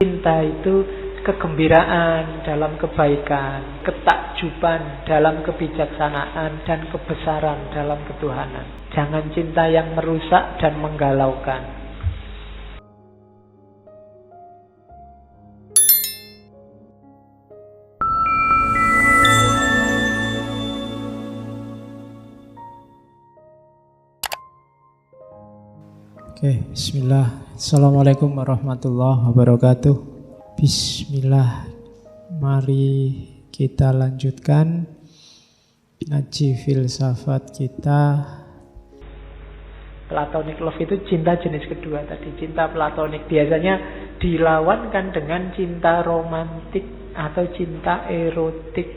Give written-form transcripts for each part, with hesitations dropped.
Cinta itu kegembiraan dalam kebaikan, ketakjuban dalam kebijaksanaan, dan kebesaran dalam ketuhanan. Jangan cinta yang merusak dan menggalaukan. Oke, bismillah. Assalamualaikum warahmatullahi wabarakatuh. Bismillah. Mari kita lanjutkan ngaji filsafat kita. Platonic love itu cinta jenis kedua tadi. Cinta platonik biasanya dilawankan dengan cinta romantik atau cinta erotik.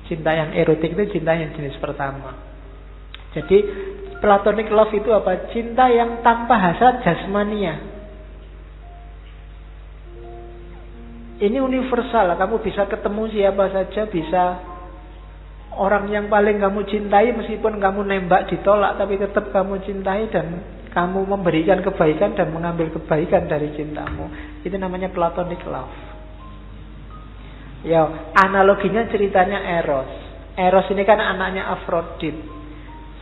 Cinta yang erotik itu cinta yang jenis pertama. Jadi platonic love itu apa? Cinta yang tanpa hasrat jasmania. Ini universal. Kamu bisa ketemu siapa saja, bisa orang yang paling kamu cintai, meskipun kamu nembak ditolak, tapi tetap kamu cintai dan kamu memberikan kebaikan dan mengambil kebaikan dari cintamu. Itu namanya platonic love. Ya, analoginya ceritanya Eros. Eros ini kan anaknya Afrodit.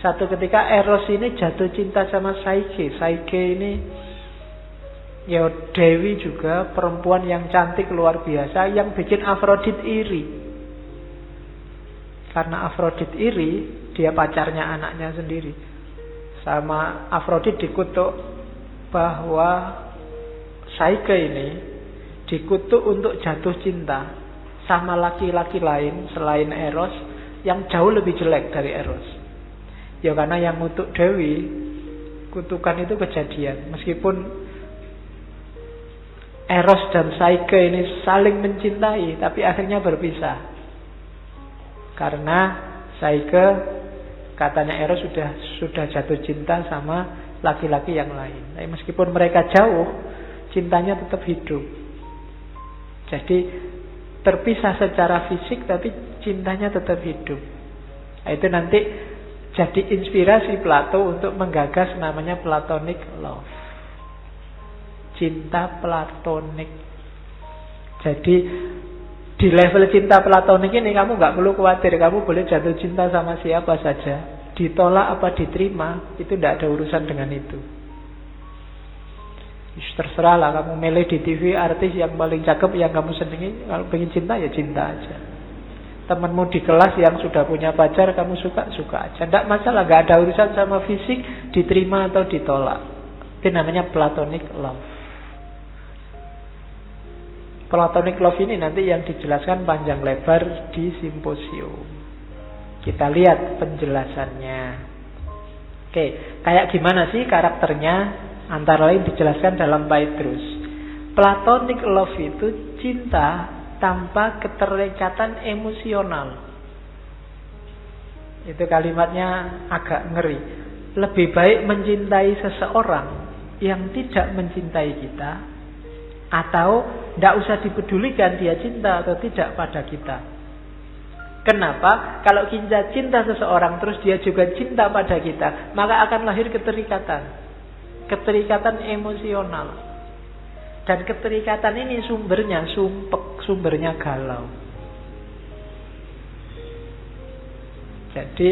Satu ketika Eros ini jatuh cinta sama Psyche. Psyche ini ya dewi juga, perempuan yang cantik luar biasa, yang bikin Afrodit iri. Karena Afrodit iri, dia pacarnya anaknya sendiri. Sama Afrodit dikutuk bahwa Psyche ini dikutuk untuk jatuh cinta sama laki-laki lain selain Eros yang jauh lebih jelek dari Eros. Ya karena yang ngutuk Dewi, kutukan itu kejadian. Meskipun Eros dan Psyche ini saling mencintai, tapi akhirnya berpisah. Karena Psyche, katanya Eros sudah jatuh cinta sama laki-laki yang lain. Tapi meskipun mereka jauh, cintanya tetap hidup. Jadi terpisah secara fisik, tapi cintanya tetap hidup. Nah, itu nanti jadi inspirasi Plato untuk menggagas namanya platonic love. Cinta platonik. Jadi di level cinta platonik ini kamu gak perlu khawatir. Kamu boleh jatuh cinta sama siapa saja. Ditolak apa diterima, itu tidak ada urusan dengan itu. Terserah lah, kamu milih di TV artis yang paling cakep, yang kamu senangi. Kalau pengen cinta ya cinta aja. Temanmu di kelas yang sudah punya pacar, kamu suka aja. Tidak masalah, gak ada urusan sama fisik, diterima atau ditolak. Itu namanya platonic love. Platonic love ini nanti yang dijelaskan panjang lebar di simposium. Kita lihat penjelasannya. Oke, kayak gimana sih karakternya? Antara lain dijelaskan dalam Phaedrus. Platonic love itu cinta tanpa keterikatan emosional. Itu kalimatnya agak ngeri. Lebih baik mencintai seseorang yang tidak mencintai kita, atau tidak usah dipedulikan dia cinta atau tidak pada kita. Kenapa? Kalau kita cinta seseorang terus dia juga cinta pada kita, maka akan lahir keterikatan. Keterikatan emosional. Dan keterikatan ini sumbernya sumpek, sumbernya galau. Jadi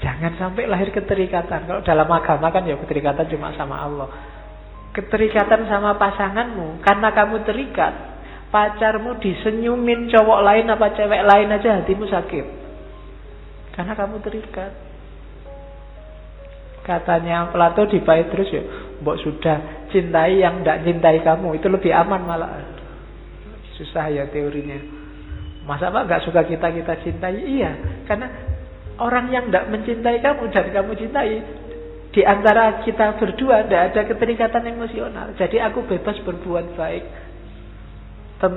jangan sampai lahir keterikatan. Kalau dalam agama kan ya keterikatan cuma sama Allah. Keterikatan sama pasanganmu, karena kamu terikat, pacarmu disenyumin cowok lain apa cewek lain aja hatimu sakit. Karena kamu terikat. Katanya Plato di Phaedrus ya, mbok sudah cintai yang tidak cintai kamu, itu lebih aman malah. Susah ya teorinya. Masa Pak gak suka kita cintai? Iya, karena orang yang tidak mencintai kamu dan kamu cintai, di antara kita berdua tidak ada keterikatan emosional. Jadi aku bebas berbuat baik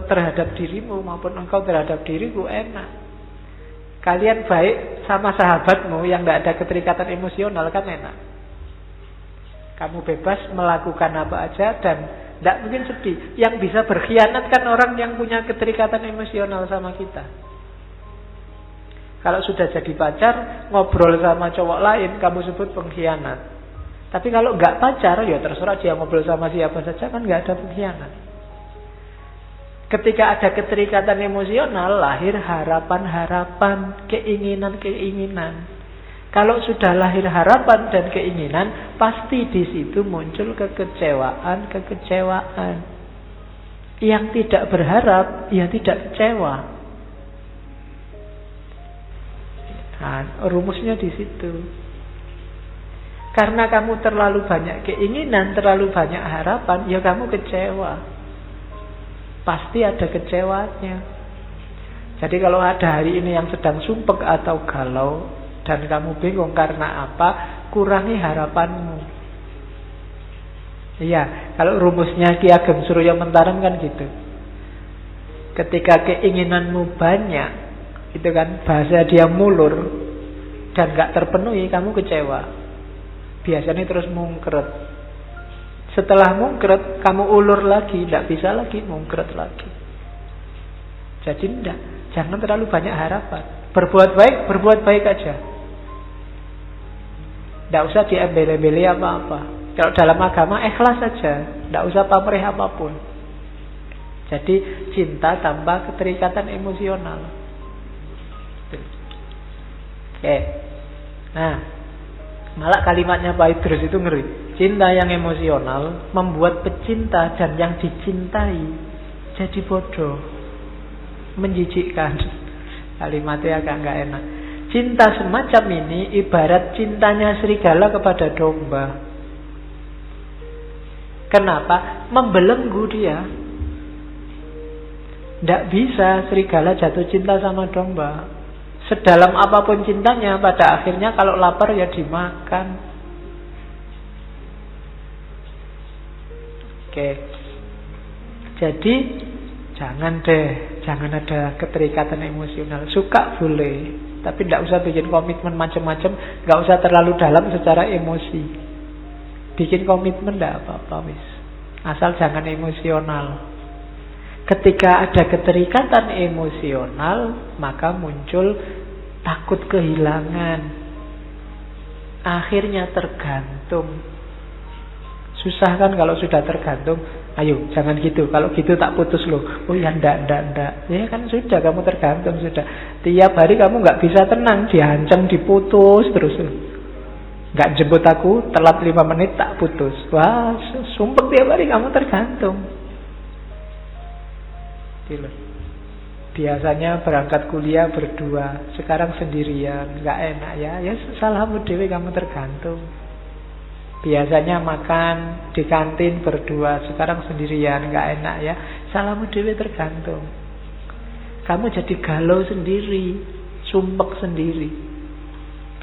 terhadap dirimu maupun engkau terhadap diriku, enak. Kalian baik sama sahabatmu yang tidak ada keterikatan emosional kan enak. Kamu bebas melakukan apa aja dan tidak mungkin sedih. Yang bisa berkhianat kan orang yang punya keterikatan emosional sama kita. Kalau sudah jadi pacar, ngobrol sama cowok lain, kamu sebut pengkhianat. Tapi kalau nggak pacar, ya terserah dia ngobrol sama siapa saja, kan nggak ada pengkhianat. Ketika ada keterikatan emosional, lahir harapan-harapan, keinginan-keinginan. Kalau sudah lahir harapan dan keinginan, pasti di situ muncul kekecewaan. Yang tidak berharap, ya tidak kecewa. Nah, rumusnya di situ. Karena kamu terlalu banyak keinginan, terlalu banyak harapan, ya kamu kecewa. Pasti ada kecewanya. Jadi kalau ada hari ini yang sedang sumpek atau galau, dan kamu bingung karena apa, kurangi harapanmu. Iya, kalau rumusnya Ki Ageng Surya Mentaram kan gitu. Ketika keinginanmu banyak, itu kan bahasa dia mulur, dan gak terpenuhi, kamu kecewa. Biasanya terus mungkret. Setelah mungkret, kamu ulur lagi, tidak bisa lagi mungkret lagi. Jadi tidak, jangan terlalu banyak harapan. Berbuat baik aja. Tidak usah diembel-embeli apa-apa. Kalau dalam agama ikhlas saja, tidak usah pamrih apapun. Jadi cinta tanpa keterikatan emosional. Oke. Nah, malah kalimatnya Pak Idrus itu ngeri. Cinta yang emosional membuat pecinta dan yang dicintai jadi bodoh, menjijikkan. Kalimatnya agak nggak enak. Cinta semacam ini ibarat cintanya serigala kepada domba. Kenapa? Membelenggu dia. Tidak bisa serigala jatuh cinta sama domba. Sedalam apapun cintanya, pada akhirnya kalau lapar ya dimakan. Oke. Jadi jangan ada keterikatan emosional. Suka boleh, tapi tidak usah bikin komitmen macam-macam. Nggak usah terlalu dalam secara emosi. Bikin komitmen tidak apa-apa wis. Asal jangan emosional. Ketika ada keterikatan emosional, maka muncul takut kehilangan. Akhirnya tergantung. Susah kan kalau sudah tergantung. Ayo, jangan gitu. Kalau gitu tak putus loh. Oh ya, ndak. Ya kan sudah, kamu tergantung sudah. Tiap hari kamu nggak bisa tenang. Diancam, diputus terus. Nggak jemput aku, telat 5 menit tak putus. Wah, sumpah tiap hari kamu tergantung. Biasanya berangkat kuliah berdua, sekarang sendirian, nggak enak ya. Ya salahmu dewe, kamu tergantung. Biasanya makan di kantin berdua, sekarang sendirian, nggak enak ya. Salahmu dewe, tergantung. Kamu jadi galau sendiri, sumpek sendiri.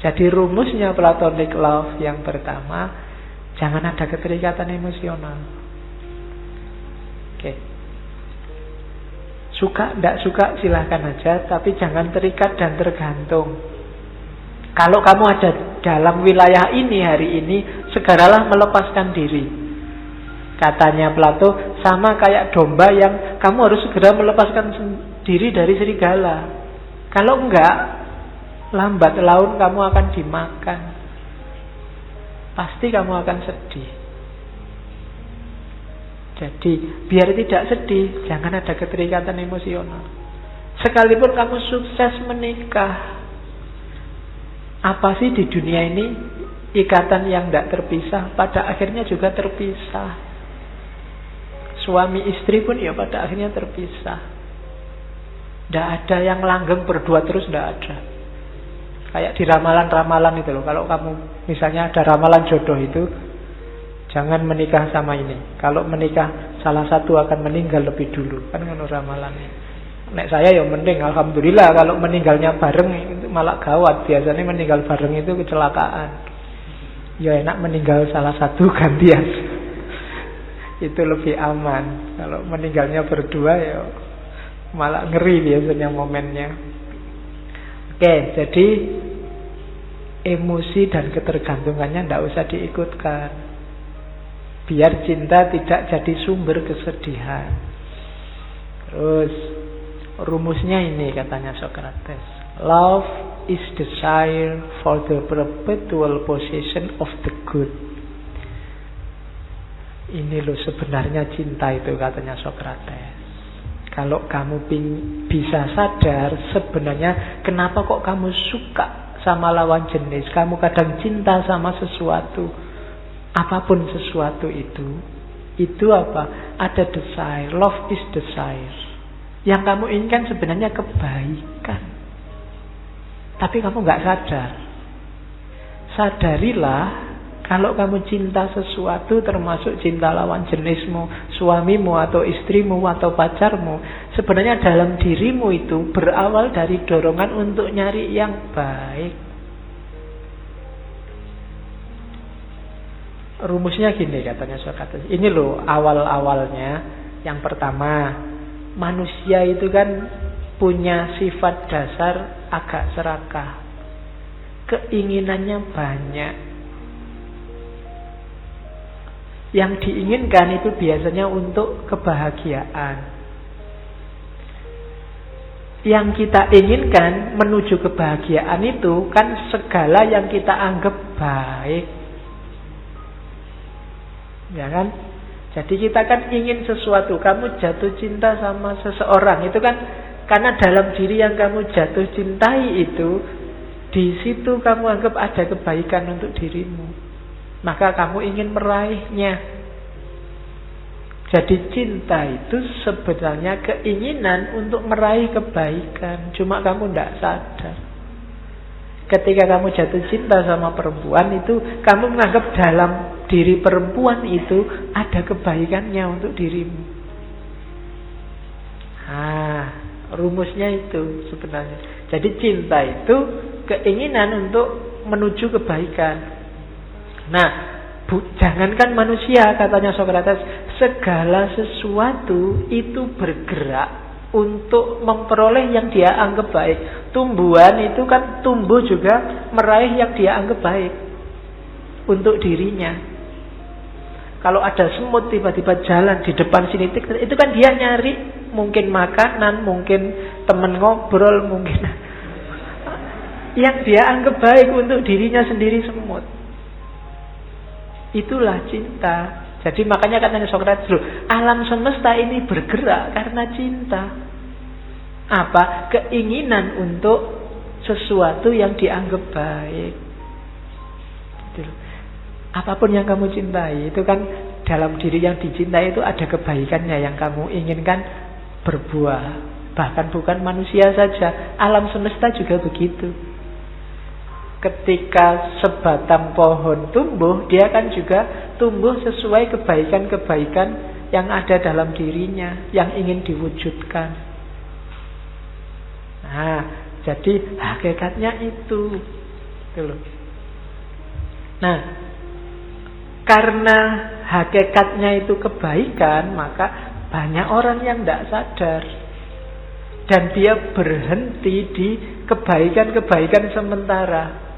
Jadi rumusnya platonic love yang pertama, jangan ada keterikatan emosional. Oke. Suka, tidak suka silahkan aja, tapi jangan terikat dan tergantung. Kalau kamu ada dalam wilayah ini hari ini, segeralah melepaskan diri. Katanya Plato, sama kayak domba yang kamu harus segera melepaskan diri dari serigala. Kalau enggak, lambat laun kamu akan dimakan. Pasti kamu akan sedih. Jadi, biar tidak sedih, jangan ada keterikatan emosional. Sekalipun kamu sukses menikah, apa sih di dunia ini ikatan yang tidak terpisah, pada akhirnya juga terpisah. Suami istri pun ya pada akhirnya terpisah. Tidak ada yang langgeng berdua terus, tidak ada. Kayak di ramalan-ramalan itu loh. Kalau kamu misalnya ada ramalan jodoh itu, jangan menikah sama ini. Kalau menikah salah satu akan meninggal lebih dulu. Kan ngono ramalannya. Nek saya ya mending, alhamdulillah. Kalau meninggalnya bareng itu malah gawat. Biasanya meninggal bareng itu kecelakaan. Ya enak meninggal salah satu gantian. Itu lebih aman. Kalau meninggalnya berdua ya malah ngeri biasanya momennya. Oke, jadi emosi dan ketergantungannya tidak usah diikutkan. Biar cinta tidak jadi sumber kesedihan. Terus rumusnya ini katanya Socrates. Love is desire for the perpetual possession of the good. Ini loh sebenarnya cinta itu, katanya Sokrates. Kalau kamu bisa sadar sebenarnya kenapa kok kamu suka sama lawan jenis, kamu kadang cinta sama sesuatu, apapun sesuatu itu apa? Ada desire, love is desire. Yang kamu inginkan sebenarnya kebaikan, tapi kamu nggak sadar. Sadarilah, kalau kamu cinta sesuatu, termasuk cinta lawan jenismu, suamimu atau istrimu atau pacarmu, sebenarnya dalam dirimu itu berawal dari dorongan untuk nyari yang baik. Rumusnya gini, katanya Sokrates. Ini loh awal-awalnya. Yang pertama, manusia itu kan punya sifat dasar agak serakah. Keinginannya banyak. Yang diinginkan itu biasanya untuk kebahagiaan. Yang kita inginkan menuju kebahagiaan itu kan segala yang kita anggap baik. Ya kan? Jadi kita kan ingin sesuatu. Kamu jatuh cinta sama seseorang, itu kan karena dalam diri yang kamu jatuh cintai itu, di situ kamu anggap ada kebaikan untuk dirimu. Maka kamu ingin meraihnya. Jadi cinta itu sebenarnya keinginan untuk meraih kebaikan. Cuma kamu tidak sadar. Ketika kamu jatuh cinta sama perempuan itu, kamu menganggap dalam diri perempuan itu ada kebaikannya untuk dirimu. Rumusnya itu sebenarnya. Jadi cinta itu keinginan untuk menuju kebaikan. Nah, jangankan manusia, katanya Sokrates, segala sesuatu itu bergerak untuk memperoleh yang dia anggap baik. Tumbuhan itu kan tumbuh juga meraih yang dia anggap baik untuk dirinya. Kalau ada semut tiba-tiba jalan di depan sini, itu kan dia nyari mungkin makanan, mungkin teman ngobrol, mungkin yang dia anggap baik untuk dirinya sendiri semut. Itulah cinta. Jadi makanya katanya Sokrates, alam semesta ini bergerak karena cinta. Apa? Keinginan untuk sesuatu yang dianggap baik. Apapun yang kamu cintai, itu kan dalam diri yang dicintai itu ada kebaikannya yang kamu inginkan berbuah. Bahkan bukan manusia saja, alam semesta juga begitu. Ketika sebatang pohon tumbuh, dia kan juga tumbuh sesuai kebaikan-kebaikan yang ada dalam dirinya, yang ingin diwujudkan. Nah, jadi hakikatnya itu. Nah, karena hakikatnya itu kebaikan, maka banyak orang yang tidak sadar. Dan dia berhenti di kebaikan-kebaikan sementara.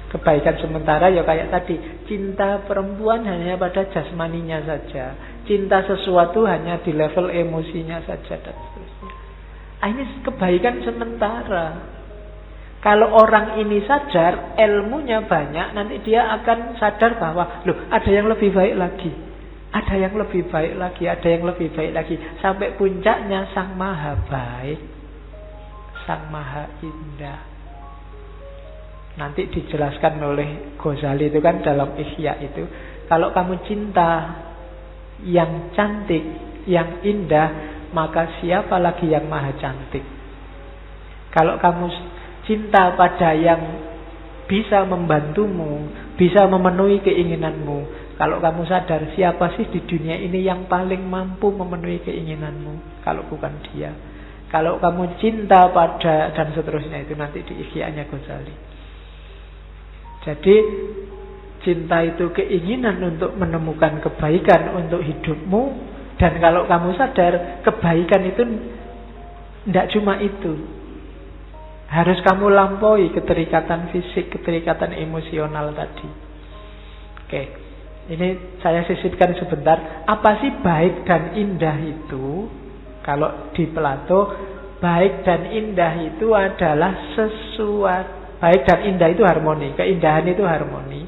Kebaikan sementara ya kayak tadi, cinta perempuan hanya pada jasmaninya saja, cinta sesuatu hanya di level emosinya saja dan seterusnya. Ini kebaikan sementara. Kalau orang ini sadar, ilmunya banyak, nanti dia akan sadar bahwa ada yang lebih baik lagi, ada yang lebih baik lagi, ada yang lebih baik lagi, sampai puncaknya Sang Maha Baik, Sang Maha Indah. Nanti dijelaskan oleh Ghazali itu kan dalam Ihya itu, kalau kamu cinta yang cantik, yang indah, maka siapa lagi yang maha cantik? Kalau kamu cinta pada yang bisa membantumu, bisa memenuhi keinginanmu, kalau kamu sadar siapa sih di dunia ini yang paling mampu memenuhi keinginanmu, kalau bukan dia. Kalau kamu cinta pada dan seterusnya, itu nanti di Ihya-nya Ghazali. Jadi cinta itu keinginan untuk menemukan kebaikan untuk hidupmu. Dan kalau kamu sadar, kebaikan itu tidak cuma itu. Harus kamu lampaui keterikatan fisik, keterikatan emosional tadi. Oke, ini saya sisipkan sebentar. Apa sih baik dan indah itu? Kalau di Plato, baik dan indah itu adalah sesuatu. Baik dan indah itu harmoni, keindahan itu harmoni.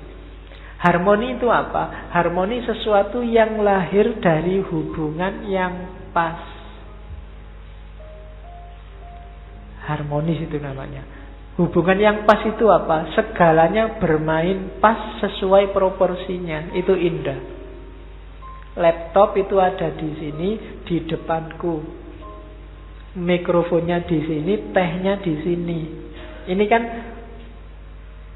Harmoni itu apa? Harmoni sesuatu yang lahir dari hubungan yang pas. Harmonis itu namanya. Hubungan yang pas itu apa? Segalanya bermain pas sesuai proporsinya. Itu indah. Laptop itu ada di sini, di depanku. Mikrofonnya di sini, tehnya di sini. Ini kan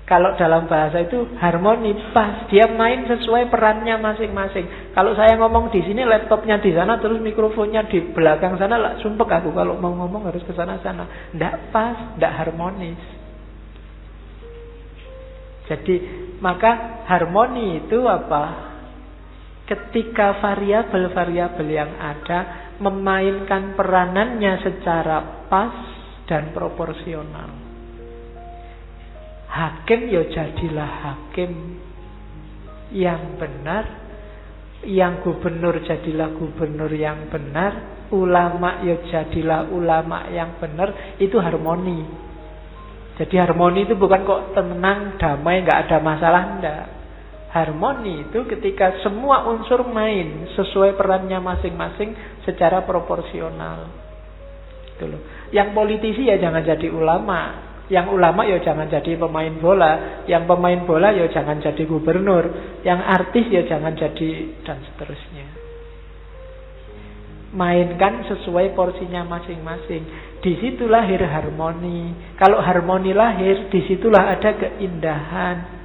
kalau dalam bahasa itu harmoni, pas. Dia main sesuai perannya masing-masing. Kalau saya ngomong di sini, laptopnya di sana, terus mikrofonnya di belakang sana, lah sumpek aku kalau mau ngomong harus ke sana-sana. Nggak pas, nggak harmonis. Jadi, maka harmoni itu apa? Ketika variabel-variabel yang ada memainkan peranannya secara pas dan proporsional. Hakim ya jadilah hakim yang benar, yang gubernur jadilah gubernur yang benar, ulama ya jadilah ulama yang benar. Itu harmoni. Jadi harmoni itu bukan kok tenang, damai, nggak ada masalah, enggak. Harmoni itu ketika semua unsur main sesuai perannya masing-masing secara proporsional. Itu loh. Yang politisi ya jangan jadi ulama. Yang ulama ya jangan jadi pemain bola. Yang pemain bola ya jangan jadi gubernur. Yang artis ya jangan jadi, dan seterusnya. Mainkan sesuai porsinya masing-masing. Di situ lahir harmoni. Kalau harmoni lahir, di situlah ada keindahan.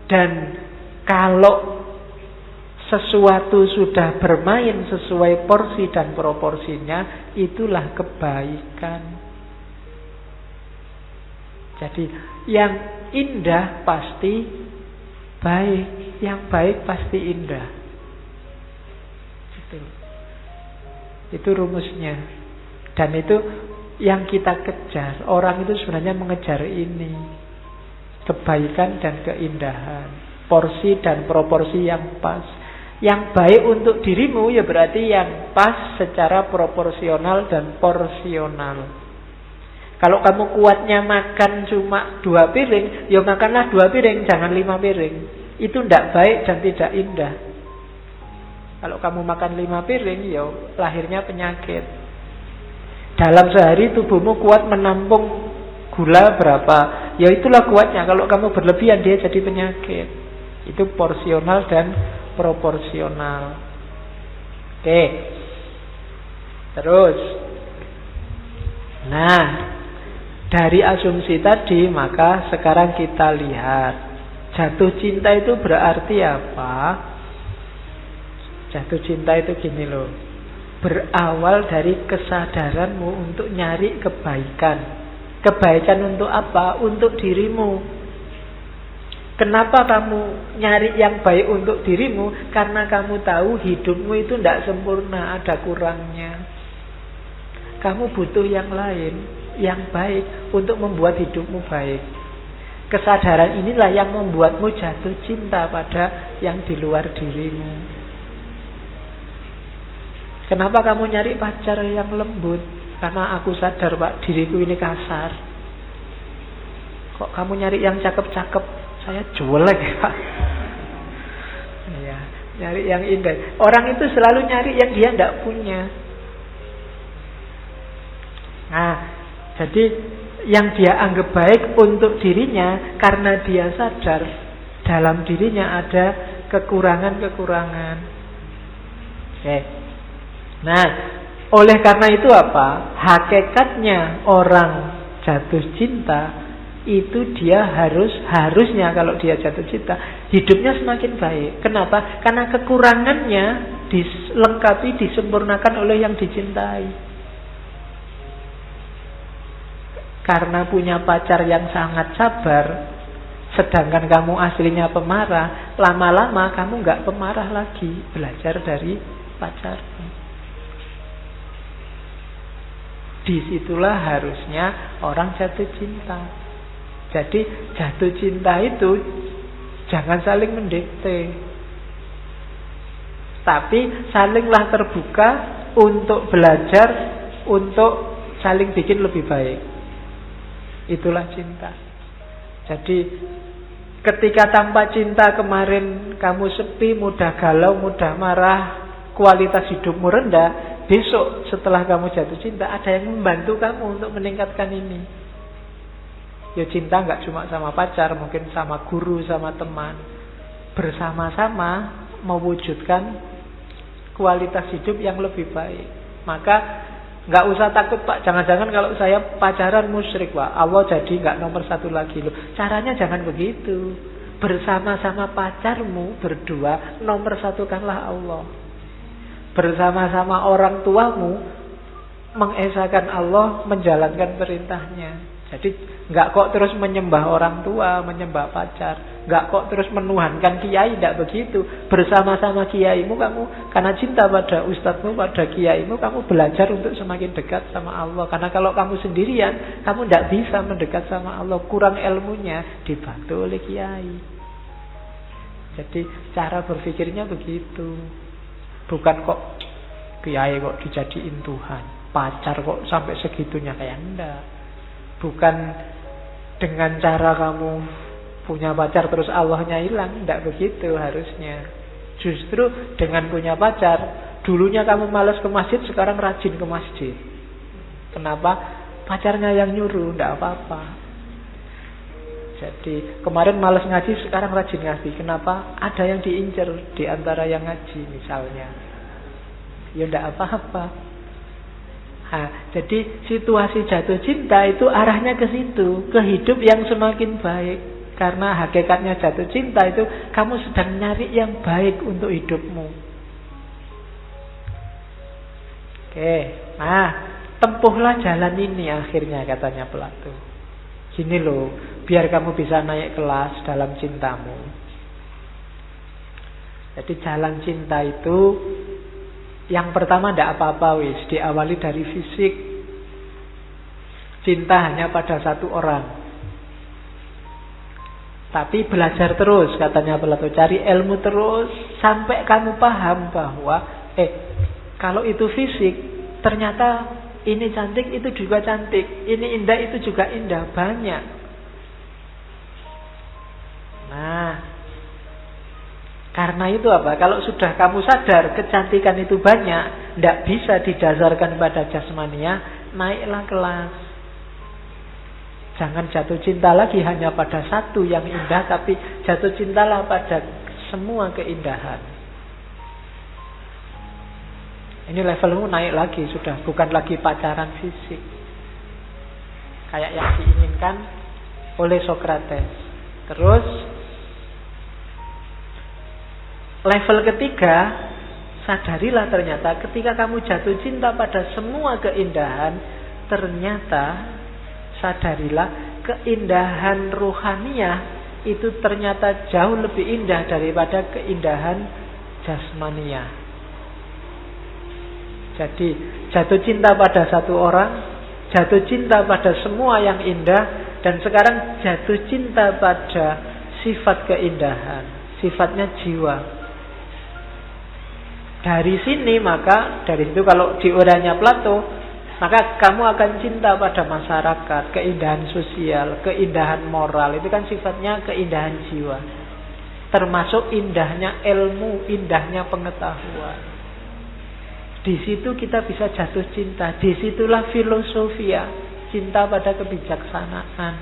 Dan kalau sesuatu sudah bermain sesuai porsi dan proporsinya, itulah kebaikan. Jadi yang indah pasti baik, yang baik pasti indah. Itu rumusnya. Dan itu yang kita kejar. Orang itu sebenarnya mengejar ini. Kebaikan dan keindahan. Porsi dan proporsi yang pas. Yang baik untuk dirimu ya berarti yang pas secara proporsional dan porsional. Kalau kamu kuatnya makan cuma 2 piring, ya makanlah 2 piring, jangan 5 piring. Itu tidak baik dan tidak indah. Kalau kamu makan 5 piring, ya lahirnya penyakit. Dalam sehari tubuhmu kuat menampung gula berapa, ya itulah kuatnya. Kalau kamu berlebihan, dia jadi penyakit. Itu porsional dan proporsional. Oke. Terus. Nah, dari asumsi tadi, maka sekarang kita lihat jatuh cinta itu berarti apa? Jatuh cinta itu gini loh, berawal dari kesadaranmu untuk nyari kebaikan. Kebaikan untuk apa? Untuk dirimu. Kenapa kamu nyari yang baik untuk dirimu? Karena kamu tahu hidupmu itu tidak sempurna, ada kurangnya. Kamu butuh yang lain, yang baik untuk membuat hidupmu baik. Kesadaran inilah yang membuatmu jatuh cinta pada yang di luar dirimu. Kenapa kamu nyari pacar yang lembut? Karena aku sadar, Pak, diriku ini kasar. Kok kamu nyari yang cakep-cakep? Saya jelek, Pak. Ya, nyari yang indah. Orang itu selalu nyari yang dia tidak punya. Nah, jadi yang dia anggap baik untuk dirinya karena dia sadar dalam dirinya ada kekurangan-kekurangan. Oke. Nah, oleh karena itu apa? Hakikatnya orang jatuh cinta itu dia harusnya kalau dia jatuh cinta hidupnya semakin baik. Kenapa? Karena kekurangannya dilengkapi, disempurnakan oleh yang dicintai. Karena punya pacar yang sangat sabar, sedangkan kamu aslinya pemarah, lama-lama kamu nggak pemarah lagi, belajar dari pacarmu. Disitulah harusnya orang jatuh cinta. Jadi jatuh cinta itu jangan saling mendikte, tapi salinglah terbuka untuk belajar, untuk saling bikin lebih baik. Itulah cinta. Jadi Ketika tanpa cinta kemarin kamu sepi, mudah galau, mudah marah, kualitas hidupmu rendah, besok setelah kamu jatuh cinta ada yang membantu kamu untuk meningkatkan ini. Ya cinta nggak cuma sama pacar, mungkin sama guru, sama teman. Bersama-sama mewujudkan kualitas hidup yang lebih baik. Maka nggak usah takut Pak, jangan-jangan kalau saya pacaran musyrik Pak, Allah jadi nggak nomor satu lagi loh. Caranya jangan begitu. Bersama-sama pacarmu berdua, nomor satukanlah Allah. Bersama-sama orang tuamu, mengesahkan Allah, menjalankan perintahnya. Jadi nggak kok terus menyembah orang tua, menyembah pacar, nggak kok terus menuhankan kiai, tidak begitu. Bersama-sama kiaimu kamu, karena cinta pada ustadzmu, pada kiaimu, kamu belajar untuk semakin dekat sama Allah. Karena kalau kamu sendirian, kamu tidak bisa mendekat sama Allah, kurang ilmunya, dibantu oleh kiai. Jadi cara berpikirnya begitu. Bukan kok kiai kok dijadiin Tuhan, pacar kok sampai segitunya, kayak enggak. Bukan dengan cara kamu punya pacar terus Allahnya hilang, tidak begitu harusnya. Justru dengan punya pacar, dulunya kamu malas ke masjid, sekarang rajin ke masjid. Kenapa? Pacarnya yang nyuruh, tidak apa-apa. Jadi kemarin malas ngaji, sekarang rajin ngaji. Kenapa? Ada yang diincar di antara yang ngaji misalnya. Ya tidak apa-apa. Nah, jadi situasi jatuh cinta itu arahnya ke situ, ke hidup yang semakin baik. Karena hakikatnya jatuh cinta itu kamu sedang nyari yang baik untuk hidupmu. Oke, nah tempuhlah jalan ini akhirnya, katanya Plato. Gini loh, biar kamu bisa naik kelas dalam cintamu. Jadi jalan cinta itu yang pertama tidak apa-apa wis, diawali dari fisik. Cinta hanya pada satu orang. Tapi belajar terus, katanya Plato, cari ilmu terus sampai kamu paham bahwa kalau itu fisik, ternyata ini cantik, itu juga cantik, ini indah, itu juga indah, banyak. Nah, karena itu apa? Kalau sudah kamu sadar kecantikan itu banyak, tidak bisa didasarkan pada jasmania, naiklah kelas. Jangan jatuh cinta lagi hanya pada satu yang indah, tapi jatuh cintalah pada semua keindahan. Ini levelmu naik lagi, sudah bukan lagi pacaran fisik kayak yang diinginkan oleh Socrates. Terus level ketiga, sadarilah ternyata ketika kamu jatuh cinta pada semua keindahan, ternyata sadarilah keindahan rohaniah itu ternyata jauh lebih indah daripada keindahan jasmania. Jadi jatuh cinta pada satu orang, jatuh cinta pada semua yang indah, dan sekarang jatuh cinta pada sifat keindahan, sifatnya jiwa. Dari sini maka, dari situ kalau di uraiannya Plato, maka kamu akan cinta pada masyarakat, keindahan sosial, keindahan moral. Itu kan sifatnya keindahan jiwa. Termasuk indahnya ilmu, indahnya pengetahuan. Di situ kita bisa jatuh cinta. Disitulah filosofia, cinta pada kebijaksanaan.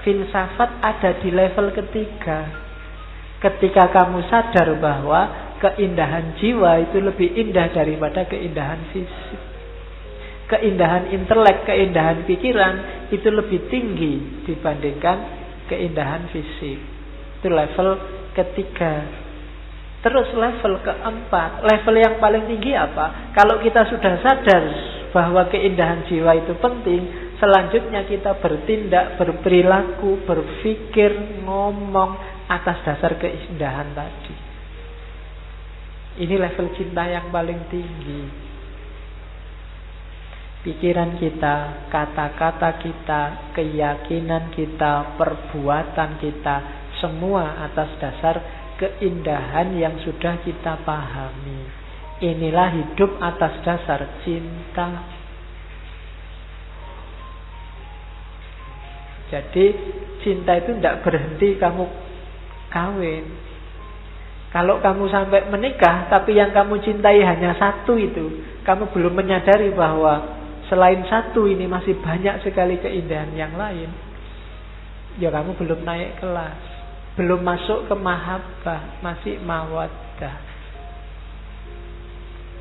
Filsafat ada di level ketiga. Ketika kamu sadar bahwa keindahan jiwa itu lebih indah daripada keindahan fisik. Keindahan intelek, keindahan pikiran itu lebih tinggi dibandingkan keindahan fisik. Itu level ketiga. Terus level keempat, level yang paling tinggi apa? Kalau kita sudah sadar bahwa keindahan jiwa itu penting, selanjutnya kita bertindak, berperilaku, berpikir, ngomong atas dasar keindahan tadi. Ini level cinta yang paling tinggi. Pikiran kita, kata-kata kita, keyakinan kita, perbuatan kita, semua atas dasar keindahan yang sudah kita pahami. Inilah hidup atas dasar cinta. Jadi cinta itu tidak berhenti kamu kawin. Kalau kamu sampai menikah, tapi yang kamu cintai hanya satu itu, kamu belum menyadari bahwa selain satu ini masih banyak sekali keindahan yang lain, ya kamu belum naik kelas, belum masuk ke mahabbah, masih mawaddah.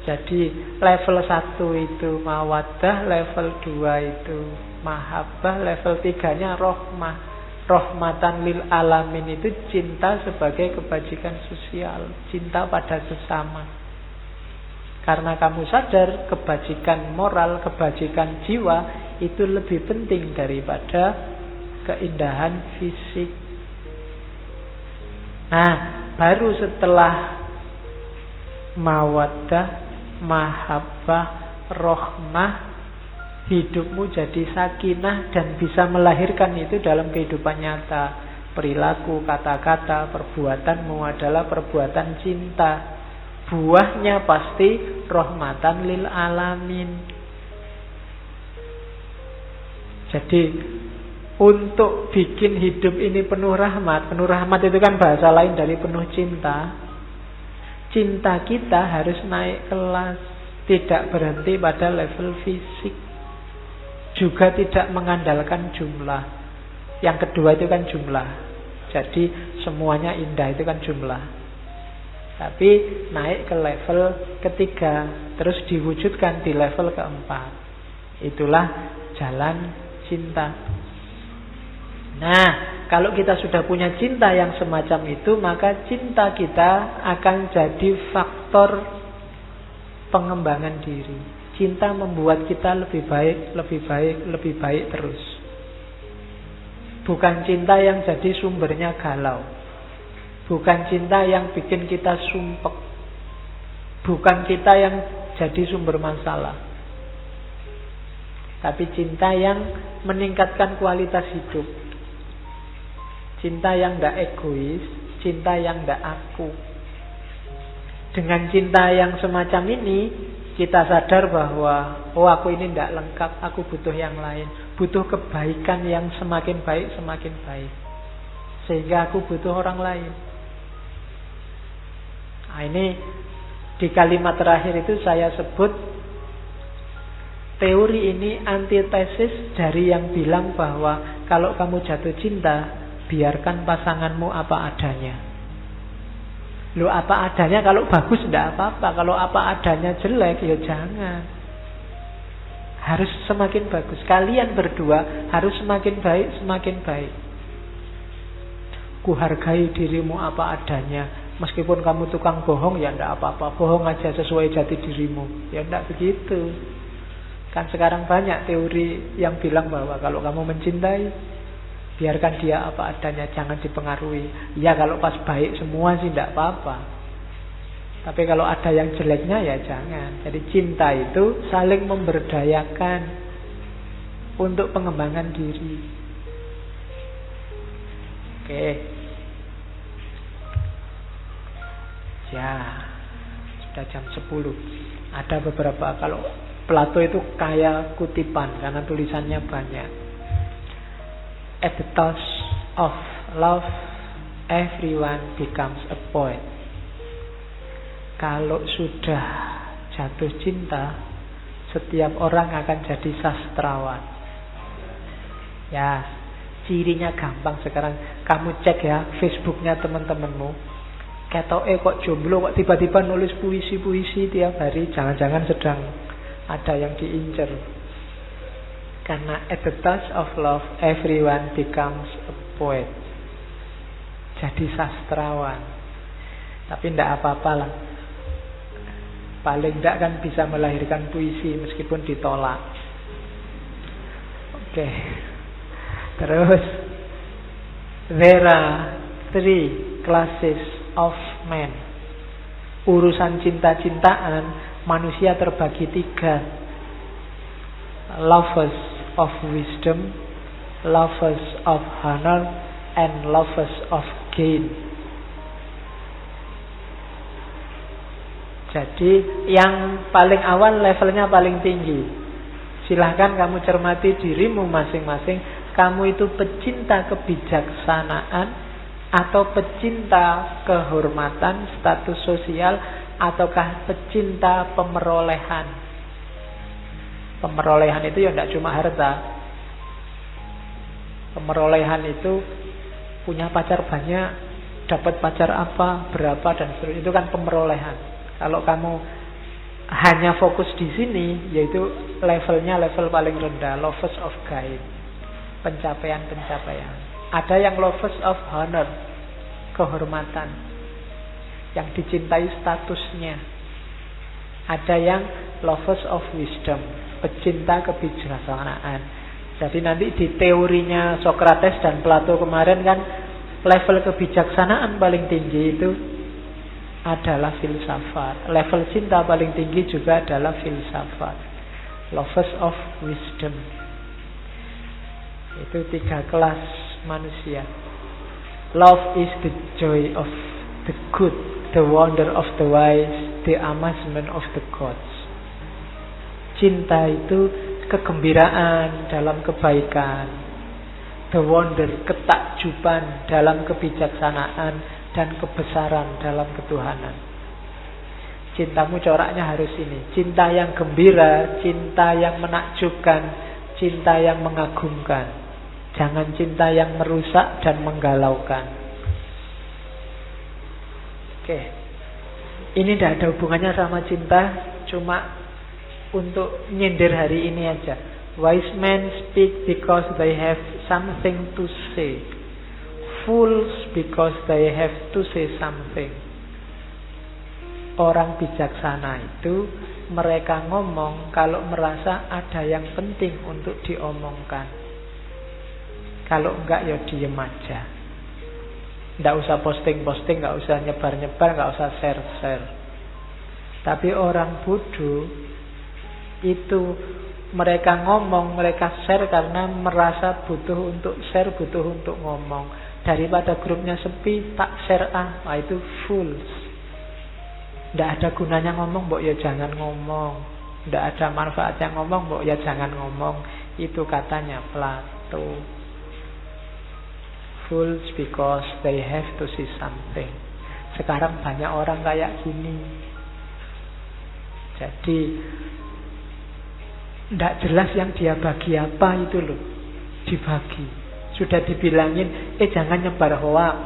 Jadi level 1 itu mawaddah, level 2 itu mahabbah, level 3-nya rahmah. Rahmatan lil alamin itu cinta sebagai kebajikan sosial, cinta pada sesama. Karena kamu sadar kebajikan moral, kebajikan jiwa itu lebih penting daripada keindahan fisik. Nah, baru setelah mawaddah, mahabbah, rahmah, hidupmu jadi sakinah dan bisa melahirkan itu dalam kehidupan nyata. Perilaku, kata-kata, perbuatanmu adalah perbuatan cinta. Buahnya pasti rahmatan lil alamin. Jadi untuk bikin hidup ini penuh rahmat itu kan bahasa lain dari penuh cinta. Cinta kita harus naik kelas, tidak berhenti pada level fisik, juga tidak mengandalkan jumlah. Yang kedua itu kan jumlah. Jadi semuanya indah itu kan jumlah. Tapi naik ke level ketiga, terus diwujudkan di level keempat. Itulah jalan cinta. Nah, kalau kita sudah punya cinta yang semacam itu, maka cinta kita akan jadi faktor pengembangan diri. Cinta membuat kita lebih baik, lebih baik, lebih baik terus. Bukan cinta yang jadi sumbernya galau. Bukan cinta yang bikin kita sumpek. Bukan kita yang jadi sumber masalah. Tapi cinta yang meningkatkan kualitas hidup. Cinta yang tidak egois, cinta yang tidak aku. Dengan cinta yang semacam ini, kita sadar bahwa aku ini tidak lengkap, aku butuh yang lain. Butuh kebaikan yang semakin baik, semakin baik. Sehingga aku butuh orang lain. Nah, ini di kalimat terakhir itu saya sebut teori ini antitesis dari yang bilang bahwa kalau kamu jatuh cinta, biarkan pasanganmu apa adanya. Lo apa adanya kalau bagus tidak apa-apa, kalau apa adanya jelek ya jangan. Harus semakin bagus. Kalian berdua harus semakin baik, semakin baik. Ku hargai dirimu apa adanya. Meskipun kamu tukang bohong ya tidak apa-apa, bohong aja sesuai jati dirimu. Ya tidak begitu. Kan sekarang banyak teori yang bilang bahwa kalau kamu mencintai, biarkan dia apa adanya, jangan dipengaruhi. Ya kalau pas baik semua sih tidak apa-apa. Tapi kalau ada yang jeleknya ya jangan. Jadi cinta itu saling memberdayakan untuk pengembangan diri. Oke. Ya, sudah jam 10. Ada beberapa, kalau Plato itu kaya kutipan karena tulisannya banyak. At the touch of love, everyone becomes a poet. Kalau sudah jatuh cinta, setiap orang akan jadi sastrawan. Ya, cirinya gampang sekarang. Kamu cek ya Facebooknya teman-temanmu. Ketoke kok jomblo, kok tiba-tiba nulis puisi-puisi tiap hari. Jangan-jangan sedang ada yang diincer. Karena at the touch of love, everyone becomes a poet. Jadi sastrawan. Tapi tidak apa-apa lah. Paling tidak kan bisa melahirkan puisi meskipun ditolak. Oke. Terus, there are 3 classes of men. Urusan cinta-cintaan manusia terbagi 3. Lovers of wisdom, lovers of honor, and lovers of gain. Jadi yang paling awal levelnya paling tinggi. Silahkan kamu cermati dirimu masing-masing. kamu itu pecinta kebijaksanaan atau pecinta kehormatan, status sosial, ataukah pecinta pemerolehan. Pemerolehan itu ya tidak cuma harta. Pemerolehan itu punya pacar banyak, dapat pacar apa, berapa, dan seterusnya. Itu kan pemerolehan. Kalau kamu hanya fokus di sini, yaitu levelnya level paling rendah, lovers of gain, pencapaian-pencapaian. Ada yang lovers of honor, kehormatan, yang dicintai statusnya. Ada yang lovers of wisdom, pecinta kebijaksanaan. Jadi nanti di teorinya Socrates dan Plato kemarin kan, level kebijaksanaan paling tinggi itu adalah filsafat. Level cinta paling tinggi juga adalah filsafat. Lovers of wisdom. Itu 3 kelas manusia. Love is the joy of the good, the wonder of the wise, the amazement of the gods. Cinta itu kegembiraan dalam kebaikan, the wonder, ketakjuban dalam kebijaksanaan, dan kebesaran dalam ketuhanan. Cintamu coraknya harus ini. Cinta yang gembira, cinta yang menakjubkan, cinta yang mengagumkan. Jangan cinta yang merusak dan menggalaukan. Oke. Ini tidak ada hubungannya sama cinta, cuma untuk nyindir hari ini aja. Wise men speak because they have something to say. Fools because they have to say something. Orang bijaksana itu mereka ngomong kalau merasa ada yang penting untuk diomongkan. Kalau enggak ya diem aja. Enggak usah posting-posting, enggak usah nyebar-nyebar, enggak usah share-share. Tapi orang bodoh itu mereka ngomong, mereka share karena merasa butuh untuk share, butuh untuk ngomong. Daripada grupnya sepi, tak share nah itu fools. Enggak ada gunanya ngomong, mbok ya jangan ngomong. Enggak ada manfaatnya ngomong, mbok ya jangan ngomong. Itu katanya Plato. Fools because they have to see something. Sekarang banyak orang kayak gini. Jadi tidak jelas yang dia bagi apa itu loh. Dibagi. Sudah dibilangin, jangan nyebar hoak.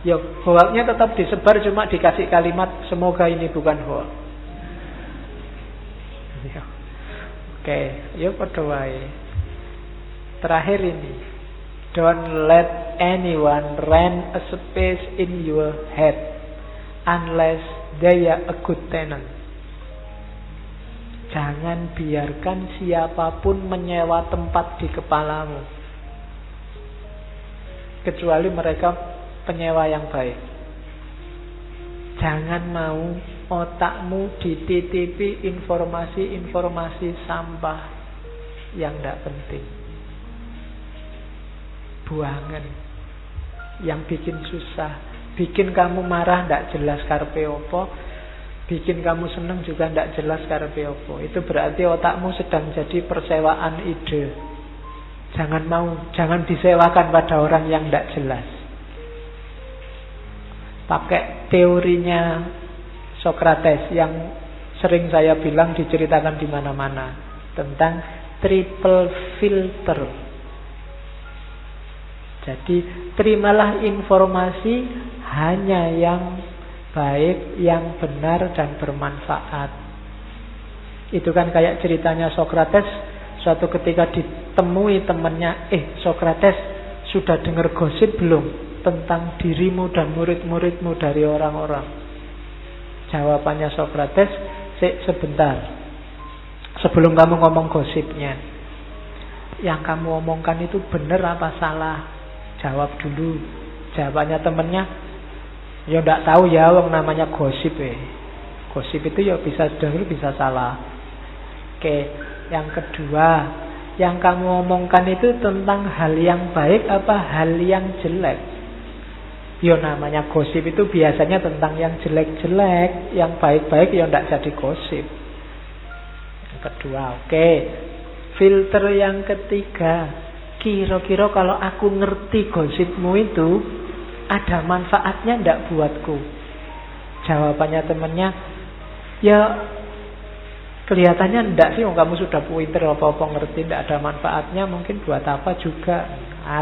Ya hoaknya tetap disebar, cuma dikasih kalimat semoga ini bukan hoak. Oke, yuk berdoa. Terakhir ini, don't let anyone rent a space in your head unless they are a good tenant. Jangan biarkan siapapun menyewa tempat di kepalamu, kecuali mereka penyewa yang baik. Jangan mau otakmu dititipi informasi-informasi sampah yang tidak penting. Buangan yang bikin susah, bikin kamu marah tidak jelas karepe opo, bikin kamu seneng juga tidak jelas karepe opo. Itu berarti otakmu sedang jadi persewaan ide. Jangan disewakan pada orang yang tidak jelas. Pakai teorinya Socrates yang sering saya bilang diceritakan di mana-mana tentang triple filter. Jadi terimalah informasi hanya yang baik, yang benar dan bermanfaat. Itu kan kayak ceritanya Socrates. Suatu ketika ditemui temannya, Socrates, sudah dengar gosip belum tentang dirimu dan murid-muridmu dari orang-orang? Jawabannya Socrates, sebentar. Sebelum kamu ngomong gosipnya, yang kamu omongkan itu benar apa salah? Jawab dulu. Jawabannya temennya, ya ndak tahu ya, wong namanya gosip Gosip itu ya bisa benar bisa salah. Oke, yang kedua, yang kamu omongkan itu tentang hal yang baik apa hal yang jelek? Ya namanya gosip itu biasanya tentang yang jelek-jelek, yang baik-baik ya ndak jadi gosip. Yang kedua, oke. Filter yang ketiga, kira-kira kalau aku ngerti gosipmu itu ada manfaatnya ndak buatku? Jawabannya temannya, ya kelihatannya ndak sih, kamu sudah pinter apa-apa ngerti, ndak ada manfaatnya, mungkin buat apa juga.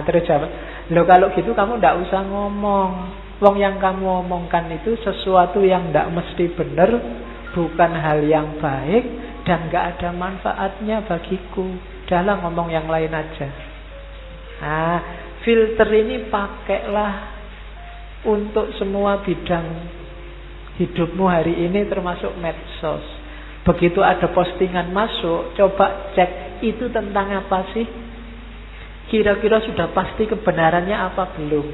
Terus jawab, loh kalau gitu kamu ndak usah ngomong. Wong yang kamu omongkan itu sesuatu yang ndak mesti benar, bukan hal yang baik, dan nggak ada manfaatnya bagiku. Udahlah ngomong yang lain aja. Filter ini pakailah untuk semua bidang hidupmu hari ini, termasuk medsos. Begitu ada postingan masuk, coba cek itu tentang apa sih? Kira-kira sudah pasti kebenarannya apa belum?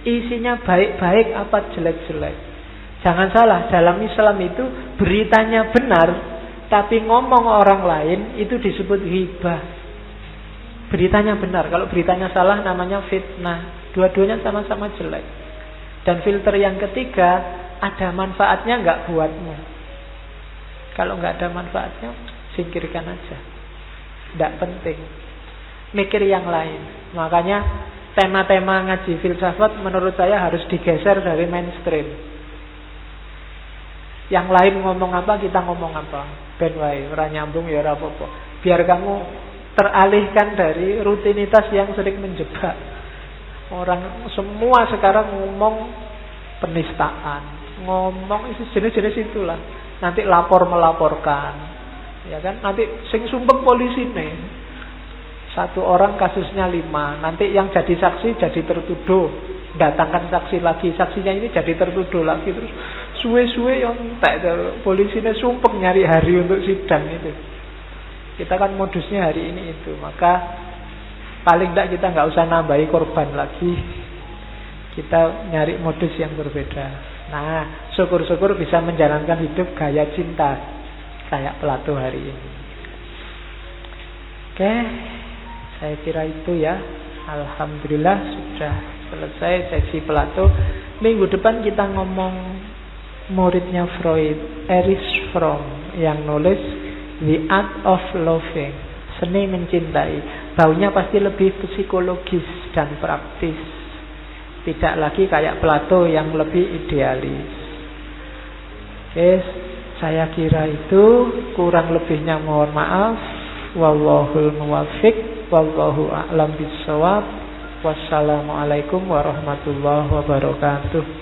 Isinya baik-baik apa jelek-jelek? Jangan salah, dalam Islam itu beritanya benar, tapi ngomong orang lain itu disebut ghibah. Beritanya benar, kalau beritanya salah namanya fitnah. Dua-duanya sama-sama jelek. Dan filter yang ketiga, ada manfaatnya nggak buatmu? Kalau nggak ada manfaatnya, singkirkan aja. Nggak penting. Mikir yang lain. Makanya tema-tema ngaji filsafat menurut saya harus digeser dari mainstream. Yang lain ngomong apa, kita ngomong apa. Ben wae, ora nyambung ya ora apa-apa. Biar kamu teralihkan dari rutinitas yang sering menjebak. Orang semua sekarang ngomong penistaan, ngomong jenis-jenis itulah. Nanti melaporkan, ya kan? Nanti sing sumpeng polisi nih. Satu orang kasusnya 5. Nanti yang jadi saksi jadi tertuduh. Datangkan saksi lagi, saksinya ini jadi tertuduh lagi. Terus suwe-suwe yang entek polisinya sumpeng nyari hari untuk sidang itu. Kita kan modusnya hari ini itu. Maka paling tidak kita nggak usah nambahi korban lagi. Kita nyari modus yang berbeda. Nah, syukur-syukur bisa menjalankan hidup gaya cinta kayak Plato hari ini. Oke, saya kira itu ya. Alhamdulillah sudah selesai sesi Plato. Minggu depan kita ngomong muridnya Freud, Erich Fromm, yang nulis The Art of Loving, seni mencintai. Baunya pasti lebih psikologis dan praktis, tidak lagi kayak Plato yang lebih idealis. Saya kira itu, kurang lebihnya mohon maaf. Wallahul muwaffiq, wallahu a'lam bissawab. Wassalamualaikum warahmatullahi wabarakatuh.